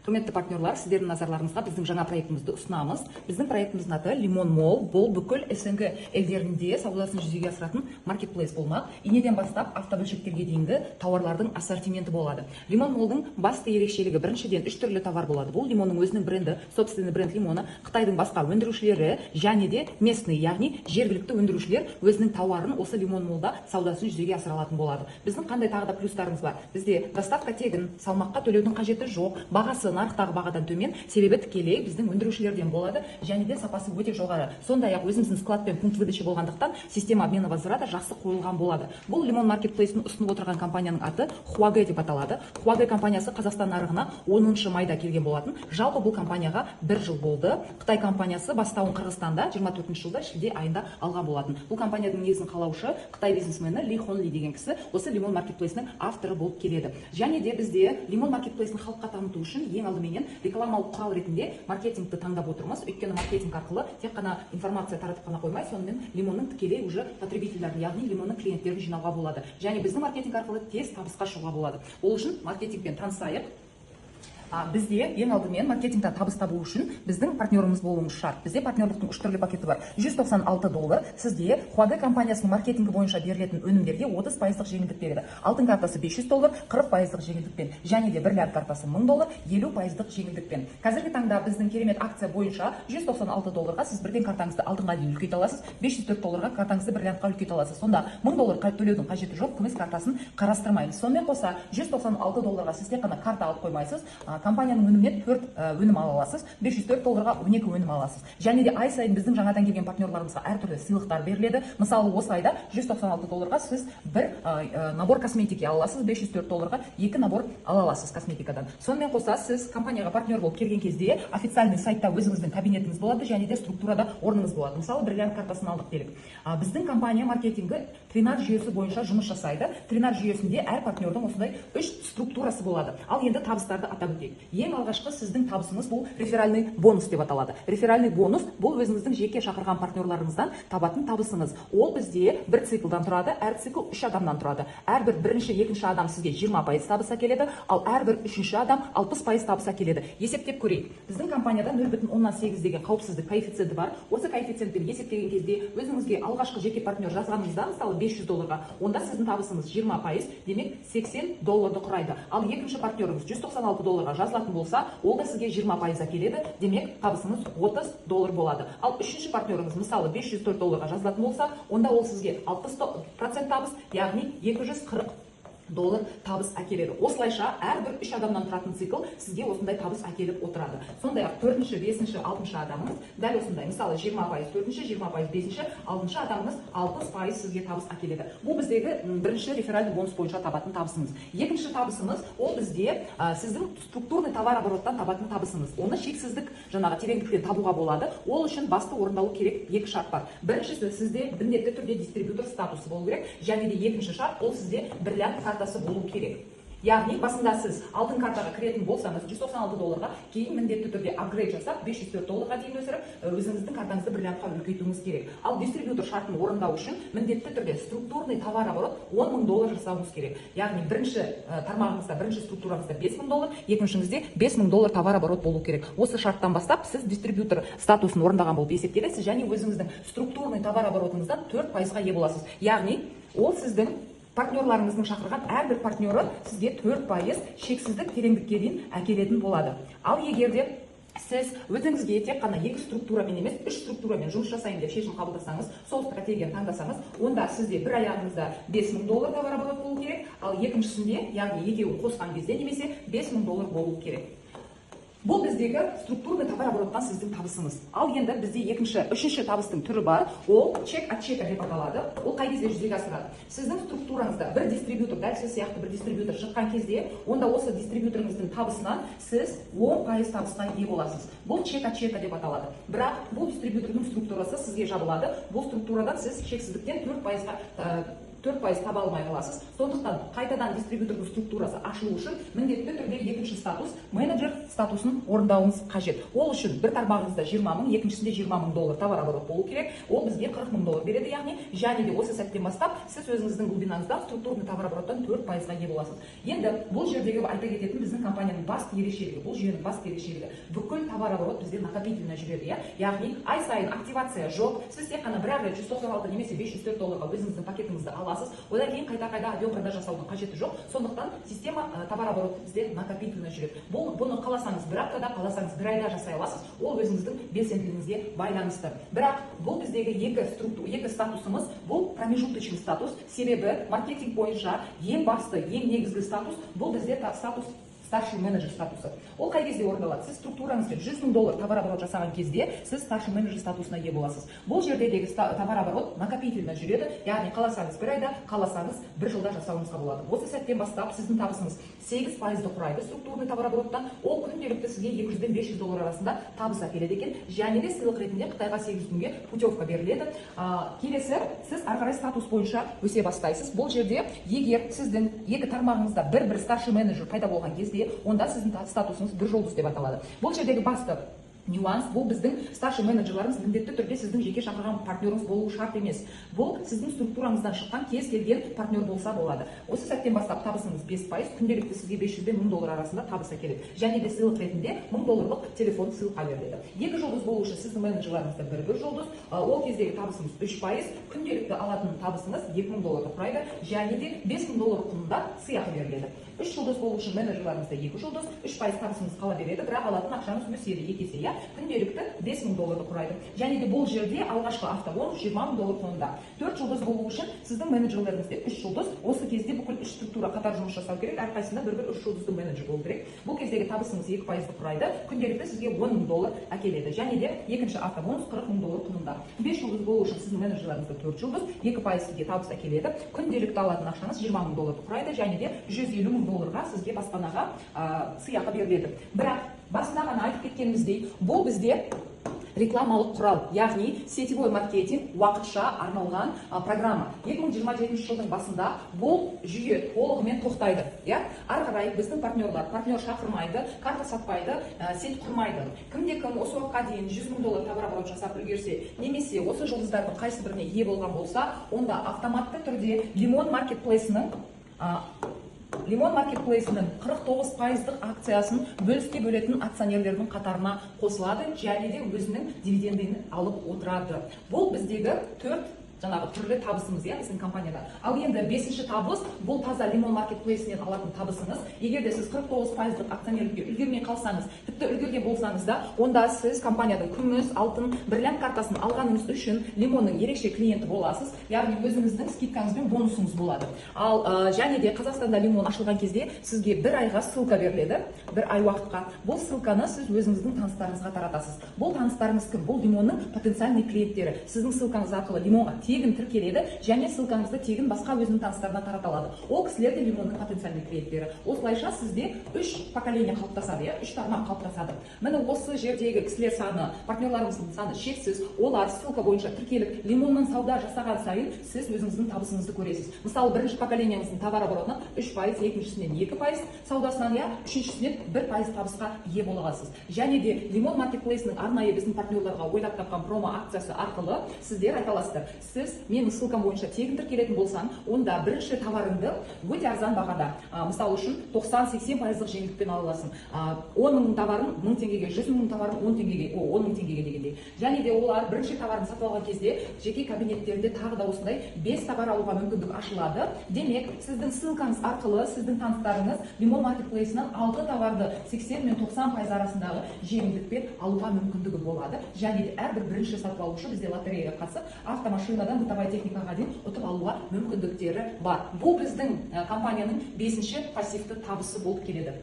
Құрметті партнерлар, сіздердің назарларыңызға біздің жаңа проектімізді ұсынамыз. Біздің проектіміздің аты Limon Mall. Бұл бүкіл СНГ елдерінде саудасын жүзеге асыратын маркетплейс болмақ. Инеден бастап автобөлшектерге дейінгі тауарлардың ассортименті болады. Limon Mall'дың басты ерекшелігі біріншіден 3 түрлі товар болады. Бұл Лимонның өзінің бренді, собственный бренд Лимоны, Қытайдың басқа өндірушілері және де местный, яғни жергілікті өндірушілер өзінің тауарын осы Limon Mall'да саудасын жүзеге асыра алатын болады. Біздің қандай тағы да плюстарымыз бар? Бізде доставка тегін, салмаққа төлеудің қажеті жоқ, бағасы нарықтағы бағадан төмен, себебі тікелей біздің өндірушілерден болады және де сапасы өте жоғары. Сондай-ақ өзіміздің склад пен пункт выдача болғандықтан система обмена возврата жақсы қойылған болады. Бұл Limon маркетплейсін ұсынып отырған компанияның аты Huawei деп аталады. Huawei компаниясы Қазақстан нарығына 10 майда келген болатын. Жалпы бұл компанияға 1 жыл болды. Қытай компаниясы бастауын Қырғызстанда 24 жылда шілде айында алған болатын. Бұл компанияның негізін қалаушы Қытай бизнесмені Ли Хонли деген кісі осы Limon маркетплейсінің авторы болып келеді. Және де бізде Limon маркетплейсін халыққа таныту үшін ең алдыменен рекламалық құрал ретінде маркетингті таңдап отырмыз. Өйткені маркетинг арқылы тек қана информация таратып қана қоймай, сонымен Лимонның тікелей уже потребительдерін, яғни Лимонның клиенттерін жинауға болады. Және біздің маркетинг арқылы тез табысқа шығуға болады. Ол үшін маркетингпен танысайық. Бізде ең алдымен маркетингтен табыс табу үшін біздің партнеріміз болуымыз шарт. Бізде партнерліктің 3 түрлі пакеті бар. $196 сізде Huawei компаниясының маркетингі бойынша берілетін өнімдерге 30% жеңілдік береді. Алтын картасы $500, 40% жеңілдікпен, және де бриллиант картасы $1000, 50% жеңілдікпен. Қазіргі таңда біздің керемет акция бойынша $196 сіз бірден картаңызды алтынға дейін үлкейте аласыз, $504 картаңызды бриллиантқа үлкейте аласыз. Сонда $1000 төлеудің қажеті жоқ, күміс картасын қарастырмаймыз. Сонымен қоса $196 сіз тек қана карта алып қоймайсыз, компанияның өнімінен 4 өнім ала аласыз, $504 12 өнім аласыз. Және де ай сайын біздің жаңадан келген партнерларымызға әртүрлі сыйлықтар беріледі. Мысалы, осы айда $196 сіз бір набор косметики ала аласыз, $504 2 набор ала аласыз косметикадан. Сонымен қоса сіз компанияға партнер болып келген кезде официальный сайтта өзіңіздің кабинетіңіз болады және де структурада орныңыз болады. Мысалы, бриллиант картасын алдық делік. Біздің компания маркетингі тринар жүйесі бойынша жұмыс жасайды. Тринар жүйесінде әр партнердің осындай 3 структурасы болады. Ал енді табыстарды атап өтейік. Ең алғашқы сіздің табысыңыз бұл реферальный бонус деп аталады. Реферальный бонус бұл өзіңіздің жеке шақырған партнерларыңыздан табатын табысыңыз. Ол бізде бір циклдан тұрады, әр цикл 3 адамнан тұрады. Әрбір бірінші, екінші адам сізге 20% табыс әкеледі, ал әрбір үшінші адам 60% табыс әкеледі. Есептеп көрейік. Біздің компанияда 0,8 деген қауіпсіздік коэффициенті бар. Осы коэффициентпен есептеген кезде өзіңізге алғашқы жеке партнер жазғаныңызда, мысалы $500, онда сіздің табысыңыз 20%, демек $80 құрайды. Ал екінші партнеріңіз $196 жазылатын болса, ол да сізге 20% әкеледі, демек табысыңыз $30 болады. Ал үшінші партнеріңіз мысалы $504 жазылатын болса, онда ол сізге 60% табыс, яғни $240 табыс әкеледі. Осылайша әрбір 3 адамнан тұратын цикл сізге осындай табыс әкеліп отырады. Сондай-ақ 4-ші, 5-ші, 6-ші адамыңыз дәл осындай. Мысалы 20% 4-ші, 20% 5-ші, 6-ші адамыңыз 60% сізге табыс әкеледі. Бұл біздегі бірінші реферальный бонус бойынша табатын табысыңыз. Екінші табысыңыз ол бізде сіздің структурный товар обороттан табатын табысыңыз. Оны шексіздік жаңағы тереңдікпен табуға болады. Ол үшін басты орындалу керек 2 шарт бар. Біріншісі сізде міндетті түрде дистрибьютор статусы болу керек, және де екінші шарт ол сізде бриллиант картасы болу керек. Яғни басында сіз алтын картаға кіретін болсаңыз $196, кейін міндетті түрде апгрейд жасап $504 дейін өсіріп, өзіңіздің картаңызды бриллиантқа үлкейтуіңіз керек. Ал дистрибьютор шартын орындау үшін міндетті түрде структурный товар оборот $10,000 жасауыңыз керек. Яғни бірінші тармағыңызда, бірінші структураңызда $5,000, екіншіңізде $5,000 товар оборот болу керек. Осы шарттан бастап сіз дистрибьютор статусын орындаған болып есептелесіз және өзіңіздің структурный товар оборотыңыздан 4%-ға ие боласыз. Яғни ол сіздің партнерларыңыздың шақырған әрбір партнері сізге 4% шексіздік тереңдікке дейін әкелетін болады. Ал егер де сіз өзіңізге тек қана 2 структурамен емес, 3 структурамен жұмыс жасайын деп шешім қабылдасаңыз, сол стратегияны таңдасаңыз, онда сізде бір аяғыңызда $5,000 товар оборот болу керек, ал екіншісінде, яғни екеуін қосқан кезде немесе $5,000 болу керек. Бұл біздегі структурный товар обороттан сіздің табысыңыз. Ал енді бізде үшінші табыстың түрі бар. Ол чек от чека деп аталады. Ол қай кезде жүзеге асырады? Сіздің структураңызда бір дистрибьютор, дәл сіз сияқты бір дистрибьютор шыққан кезде, онда осы дистрибьюторыңыздың табысынан сіз 10% табысқа ие боласыз. Бұл чек от чека деп аталады. Бірақ бұл дистрибьютордың структурасы сізге жабылады. Бұл структурадан сіз шексіздіктен 4%-ға 4% таба алмай қаласыз. Сондықтан қайтадан дистрибьютордың структурасы ашылу үшін міндетті түрде екінші статус, менеджер статусын орындауыңыз қажет. Ол үшін бір тармағыңызда 20 мың, екіншісінде 20 мың доллар товар оборот болу керек. Ол бізге 40 мың доллар береді, яғни және де осы сәттен бастап сіз өзіңіздің глубинаңыздан структурный товар обороттан 4%-ға ие боласыз. Енді бұл жердегі айта кететін біздің компанияның басты ерекшелігі, бұл жүйенің басты ерекшелігі, бүкіл товар оборот бізде накопительно жүреді, яғни ай сайын активация жоқ. Сіз тек қана бір рет 196 немесе 504 долларға өзіңіздің пакетіңізді аласыз. Одан кейін қайта объем продаж жасаудың қажеті жоқ. Сондықтан система товар обороты бізде накопительно жүреді. Бұны қаласаңыз бір аптада, қаласаңыз бір айда жасай аласыз. Ол өзіңіздің белсенділігіңізге байланысты. Бірақ бұл біздегі екі статусымыз, бұл промежуточный статус. Себебі маркетинг бойынша ең басты, ең негізгі статус бұл бізде статус старший менеджер статусы. Ол қай кезде орындалады? Сіз структураңызбен 100 мың доллар товар оборот жасаған кезде сіз старший менеджер статусына ие боласыз. Бұл жердегі товар оборот накопительно жүреді, яғни қаласаңыз бір айда, қаласаңыз бір жылда жасауыңызға болады. Осы сәттен бастап сіздің табысыңыз 8%-ді құрайды структурный товар обороттан. Ол күнделікті сізге 200-500 доллар арасында табыс әкеледі екен. Және де сыйлық ретінде Қытайға 8 күнге путевка беріледі. Келесі, сіз ары қарай статус бойынша өсе бастайсыз. Бұл жерде егер сіздің екі тармағыңызда бір старший менеджер пайда болған кезде, онда сіздің статусыңыз бір жұлдыз деп аталады. Бұл жердегі басты нюанс, бұл біздің старший менеджерларымыз міндетті түрде сіздің жеке шақырған партнеріңіз болуы шарт емес. Бұл сіздің структураңыздан шыққан кез келген партнер болса болады. Осы сәттен бастап табысыңыз 5%, күнделікті сізге 500 бен 1000 доллар арасында табыс әкеледі. Және де сыйлық ретінде 1000 долларлық телефон сыйлыққа беріледі. 2 жұлдыз болу үшін сіздің менеджерларыңызда бір жұлдыз, ол кездегі табысыңыз 3%, күнделікті алатын табысыңыз 2000 долларды құрайды, және де 5000 доллар құнында сыйақы беріледі. 3 жұлдыз болу үшін менеджерларыңызда 2 жұлдыз, 3% табысыңыз қала береді, бірақ алатын ақшаңыз өседі, 2 есе, күнделікті 5000 долларды құрайды. Және де бұл жерде алғашқы автобонус 20 мың доллар құнында. 4 жұлдыз болу үшін сіздің менеджерлеріңізде 3 жұлдыз, осы кезде бүкіл 3 структура қатар жұмыс жасау керек, әрқайсында бір 3 жұлдызды менеджер болу керек. Бұл кездегі табысыңыз 2%-ді құрайды, күнделікті сізге 10 мың доллар әкеледі. Және де екінші автобонус 40 мың доллар құнында. 5 жұлдыз болу үшін сіздің менеджерлеріңізде 4 жұлдыз, 2% сізге табыс әкеледі, күнделікті алатын ақшаңыз 20 мың долларды құрайды, және де 150 мың долларға сізге баспанаға сыйақы беріледі. Бірақ басында ғана айтып кеткеніміздей, бұл бізде рекламалық құрал, яғни сетевой маркетинг уақытша арналған программа. 2027 жылдың басында бұл жүйе толығымен тоқтайды. Ары қарай біздің партнер шақырмайды, карта сатпайды, сет құрмайды. Кімде-кім осы уақытқа дейін 100 мың доллар товар оборот жасап үлгерсе, немесе осы жұлдыздардың қайсы біріне ие болған болса, онда автоматты түрде Limon Marketplace-ның 49%-ық акциясын бөліске бөлетін акционерлердің қатарына қосылады, және де өзінің дивидендін алып отырады. Бұл біздегі 4 түрлі табысымыз, біздің компанияда. Ал енді 5-ші табыс, бұл таза Limon Marketplace-нен алатын табысыңыз. Егер де сіз 49%-ық акционерлікке үлгермей қалсаңыз, тіпті үлгерген болсаңыз да, онда сіз компанияның күміс, алтын, бриллиант картасын алғаныңыз үшін Limonның ерекше клиенті боласыз, яғни өзіңіздің скидкаңыз бен бонусыңыз болады. Ал және де Қазақстанда Limon ашылған кезде сізге бір айға ссылка беріледі, бір ай уақытқа. Бұл ссылканы сіз өзіңіздің таныстарыңызға таратасыз. Бұл таныстарыңыз кім? Бұл Limonның потенциальный клиенттері. Сіздің ссылкаңыз арқылы Limonға тегін тіркеледі, және ссылкаңызды тегін басқа өзінің таныстарына тараталады. Ол кісілер де Limonның потенциальный клиенттері. Осылайша сізде 3 поколение қалыптасады, 3 тармақ қалыптасады. Міне осы жердегі кісілер саны, партнерларымыздың саны шексіз. Олар ссылка бойынша тіркеліп, Limonның сауда жасаған сайын сіз өзіңіздің табысыңызды көресіз. Мысалы, бірінші поколениеңіздің товар оборотынан 3%, екіншісінен 2% саудасынан, үшіншісінен 1% табысқа ие бола аласыз. Және де Limon Marketplace-ның арнайы біздің партнерларға ойлап тапқан промо акциясы арқылы сіздер айта аласыздар. Сіз менің ссылкам бойынша тегін тіркелетін болсаң, онда бірінші товарыңды өте арзан бағада, мысалы үшін 90-80%-ық жеңілдікпен ала аласың. 10 мың товарын 1000 теңгеге, 100 мың товарын 10 мың теңгеге дегендей. Және де олар бірінші товарын сатып алған кезде жеке кабинеттерінде тағы да осындай 5 товар алуға мүмкіндік ашылады. Демек, сіздің ссылкаңыз арқылы сіздің таныстарыңыз Limon Marketplace-нан 6 товарды 80 мен 90% арасындағы жеңілдікпен алуға мүмкіндігі болады. Және де әрбір бірінші сатып алушы бізде лотереяға қатысып, автомашинадан бытовая техникаға дейін ұтып алуға мүмкіндіктері бар. Бұл біздің компанияның 5-ші пассивті табысы болып келеді.